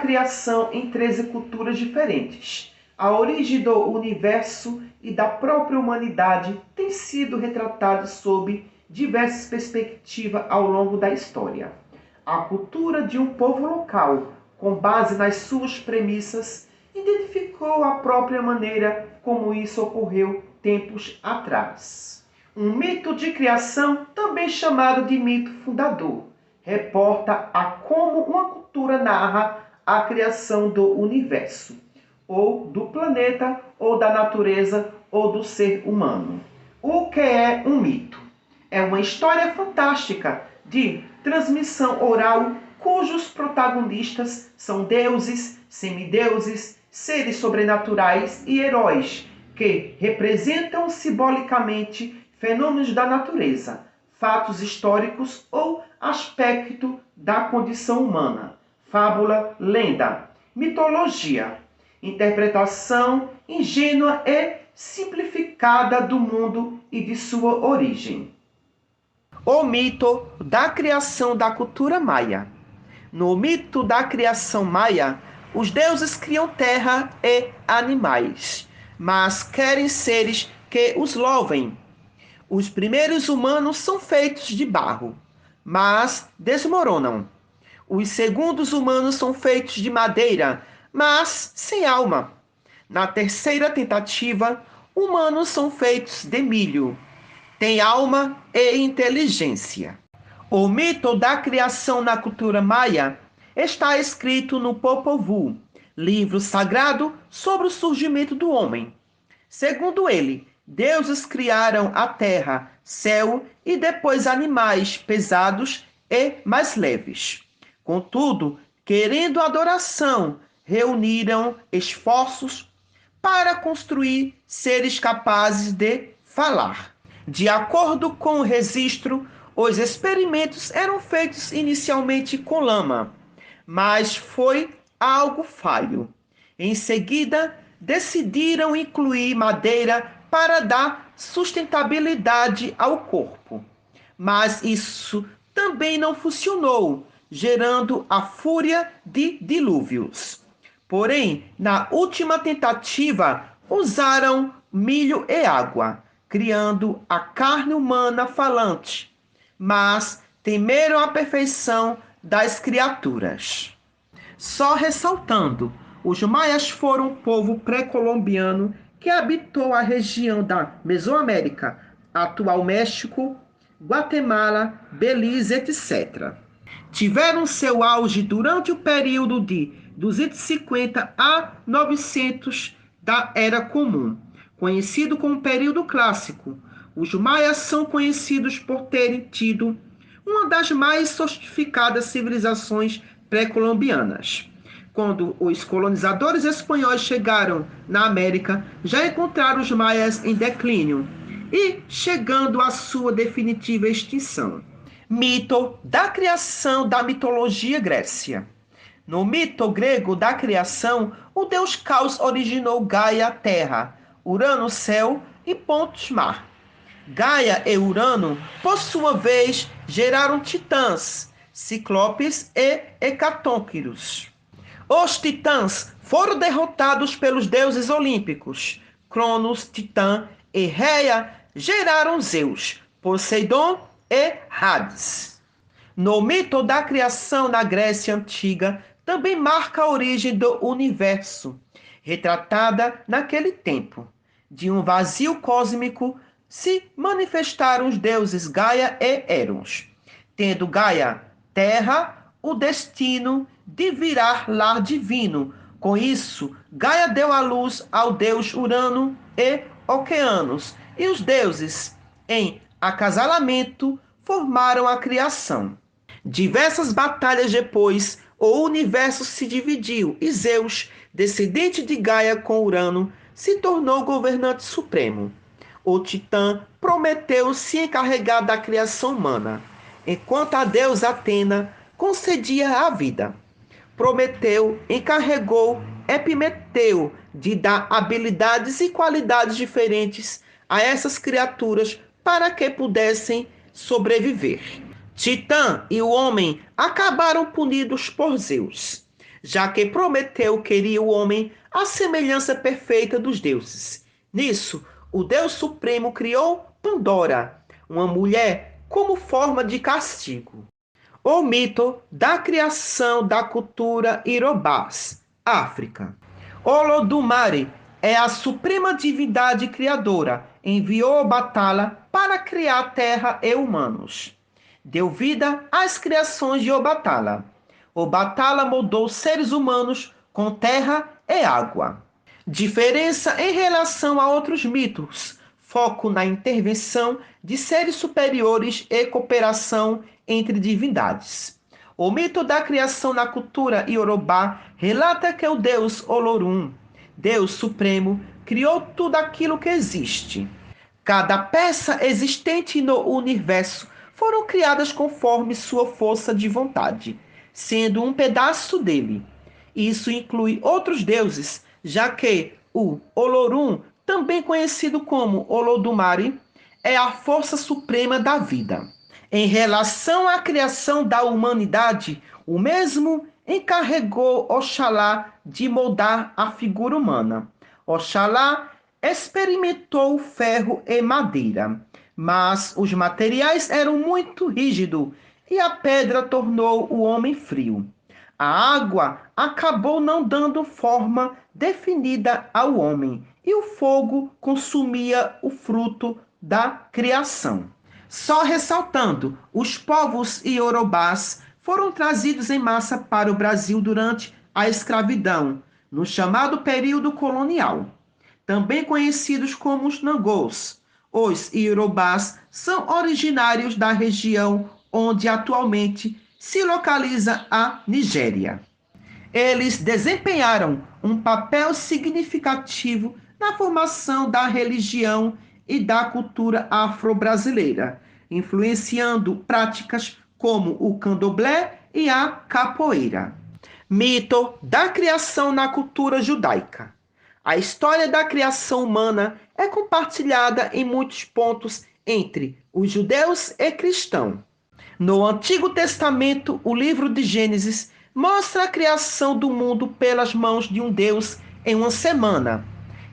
criação em 13 culturas diferentes. A origem do universo e da própria humanidade tem sido retratada sob diversas perspectivas ao longo da história. A cultura de um povo local, com base nas suas premissas, identificou a própria maneira como isso ocorreu tempos atrás. Um mito de criação, também chamado de mito fundador, reporta a como uma cultura narra a criação do universo, ou do planeta, ou da natureza, ou do ser humano. O que é um mito? É uma história fantástica de transmissão oral cujos protagonistas são deuses, semideuses, seres sobrenaturais e heróis que representam simbolicamente fenômenos da natureza, fatos históricos ou aspecto da condição humana. Fábula, lenda, mitologia, interpretação ingênua e simplificada do mundo e de sua origem. O mito da criação da cultura maia. No mito da criação maia, os deuses criam terra e animais, mas querem seres que os louvem. Os primeiros humanos são feitos de barro, mas desmoronam. Os segundos humanos são feitos de madeira, mas sem alma. Na terceira tentativa, humanos são feitos de milho. Têm alma e inteligência. O mito da criação na cultura maia está escrito no Popol Vuh, livro sagrado sobre o surgimento do homem. Segundo ele, deuses criaram a terra, céu e depois animais pesados e mais leves. Contudo, querendo adoração, reuniram esforços para construir seres capazes de falar. De acordo com o registro, os experimentos eram feitos inicialmente com lama, mas foi algo falho. Em seguida, decidiram incluir madeira para dar sustentabilidade ao corpo. Mas isso também não funcionou, gerando a fúria de dilúvios. Porém, na última tentativa, usaram milho e água, criando a carne humana falante, mas temeram a perfeição das criaturas. Só ressaltando, os maias foram um povo pré-colombiano que habitou a região da Mesoamérica, atual México, Guatemala, Belize, etc. Tiveram seu auge durante o período de 250 a 900 da Era Comum, conhecido como período clássico. Os maias são conhecidos por terem tido uma das mais sofisticadas civilizações pré-colombianas. Quando os colonizadores espanhóis chegaram na América, já encontraram os maias em declínio e chegando à sua definitiva extinção. Mito da criação da mitologia Grécia. No mito grego da criação, o deus Caos originou Gaia, terra, Urano, céu e Pontos, mar. Gaia e Urano, por sua vez, geraram titãs, ciclopes e hecatônquiros. Os titãs foram derrotados pelos deuses olímpicos. Cronos, Titã e Reia geraram Zeus, Poseidon e Hades. No mito da criação na Grécia Antiga, também marca a origem do universo, retratada naquele tempo. De um vazio cósmico se manifestaram os deuses Gaia e Eros, tendo Gaia, terra, o destino de virar lar divino. Com isso, Gaia deu à luz ao deus Urano e Oceanos, e os deuses, em acasalamento, formaram a criação. Diversas batalhas depois, o universo se dividiu e Zeus, descendente de Gaia com Urano, se tornou governante supremo. O Titã Prometeu se encarregar da criação humana, enquanto a deusa Atena concedia a vida. Prometeu encarregou Epimeteu de dar habilidades e qualidades diferentes a essas criaturas para que pudessem sobreviver. Titã e o homem acabaram punidos por Zeus. já que Prometeu queria o homem à semelhança perfeita dos deuses. Nisso, o Deus Supremo criou Pandora, uma mulher, como forma de castigo. O mito da criação da cultura Irobás, África. Olodumare é a suprema divindade criadora. Enviou Obatala para criar terra e humanos. Deu vida às criações de Obatala. Obatala moldou seres humanos com terra e água. Diferença em relação a outros mitos. Foco na intervenção de seres superiores e cooperação entre divindades. O mito da criação na cultura iorubá relata que o deus Olorum, Deus Supremo, criou tudo aquilo que existe. Cada peça existente no universo foram criadas conforme sua força de vontade, sendo um pedaço dele. Isso inclui outros deuses, já que o Olorum, também conhecido como Olodumare, é a força suprema da vida. Em relação à criação da humanidade, o mesmo encarregou Oxalá de moldar a figura humana. Oxalá experimentou ferro e madeira, mas os materiais eram muito rígidos e a pedra tornou o homem frio. A água acabou não dando forma definida ao homem e o fogo consumia o fruto da criação. Só ressaltando, os povos iorubás foram trazidos em massa para o Brasil durante a escravidão, no chamado período colonial, também conhecidos como os Nangôs. Os iorubás são originários da região onde atualmente se localiza a Nigéria. Eles desempenharam um papel significativo na formação da religião e da cultura afro-brasileira, influenciando práticas como o candomblé e a capoeira. Mito da criação na cultura judaica. A história da criação humana é compartilhada em muitos pontos entre os judeus e cristãos. No Antigo Testamento, o livro de Gênesis mostra a criação do mundo pelas mãos de um Deus em uma semana.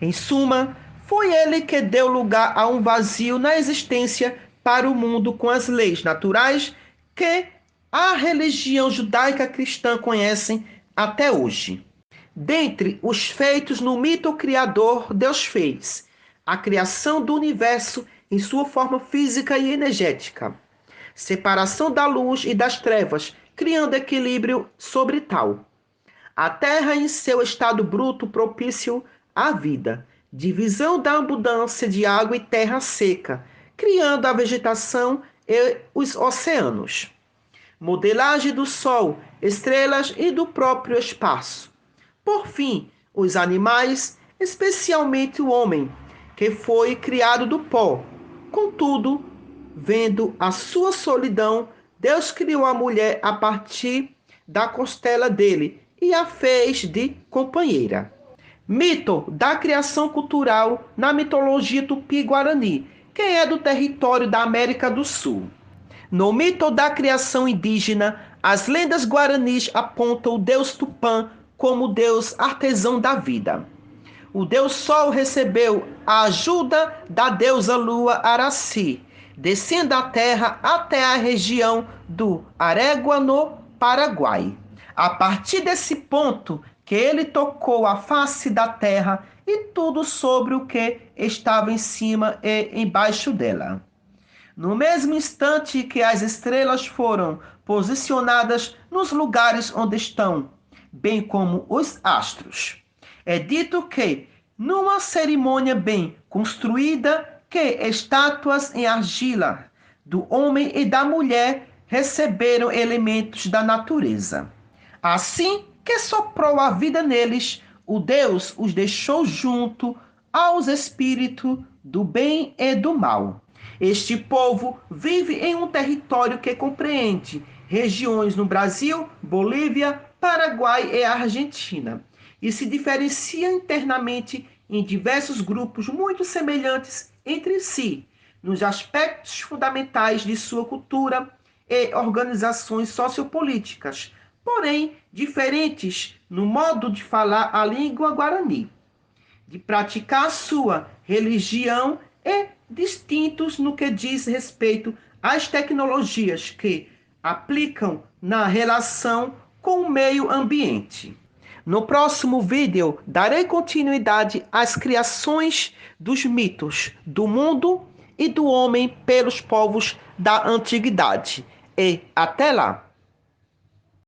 Em suma, foi ele que deu lugar a um vazio na existência para o mundo com as leis naturais que a religião judaica cristã conhecem até hoje. Dentre os feitos no mito criador, Deus fez a criação do universo em sua forma física e energética, separação da luz e das trevas, criando equilíbrio sobre tal. A terra em seu estado bruto propício à vida, divisão da abundância de água e terra seca, criando a vegetação e os oceanos. Modelagem do sol, estrelas e do próprio espaço. Por fim, os animais, especialmente o homem, que foi criado do pó. Contudo, vendo a sua solidão, Deus criou a mulher a partir da costela dele e a fez de companheira. Mito da criação cultural na mitologia tupi-guarani, que é do território da América do Sul. No mito da criação indígena, as lendas guaranis apontam o deus Tupã como deus artesão da vida. O deus Sol recebeu a ajuda da deusa Lua Araci, descendo a terra até a região do Arégua, no Paraguai. A partir desse ponto que ele tocou a face da terra e tudo sobre o que estava em cima e embaixo dela. No mesmo instante que as estrelas foram posicionadas nos lugares onde estão, bem como os astros. É dito que, numa cerimônia bem construída, que estátuas em argila do homem e da mulher receberam elementos da natureza. Assim que soprou a vida neles, o Deus os deixou junto aos espíritos do bem e do mal. Este povo vive em um território que compreende regiões no Brasil, Bolívia, Paraguai e Argentina, e se diferencia internamente em diversos grupos muito semelhantes entre si, nos aspectos fundamentais de sua cultura e organizações sociopolíticas, porém diferentes no modo de falar a língua guarani, de praticar sua religião e distintos no que diz respeito às tecnologias que aplicam na relação com o meio ambiente. No próximo vídeo, darei continuidade às criações dos mitos do mundo e do homem pelos povos da antiguidade. E até lá!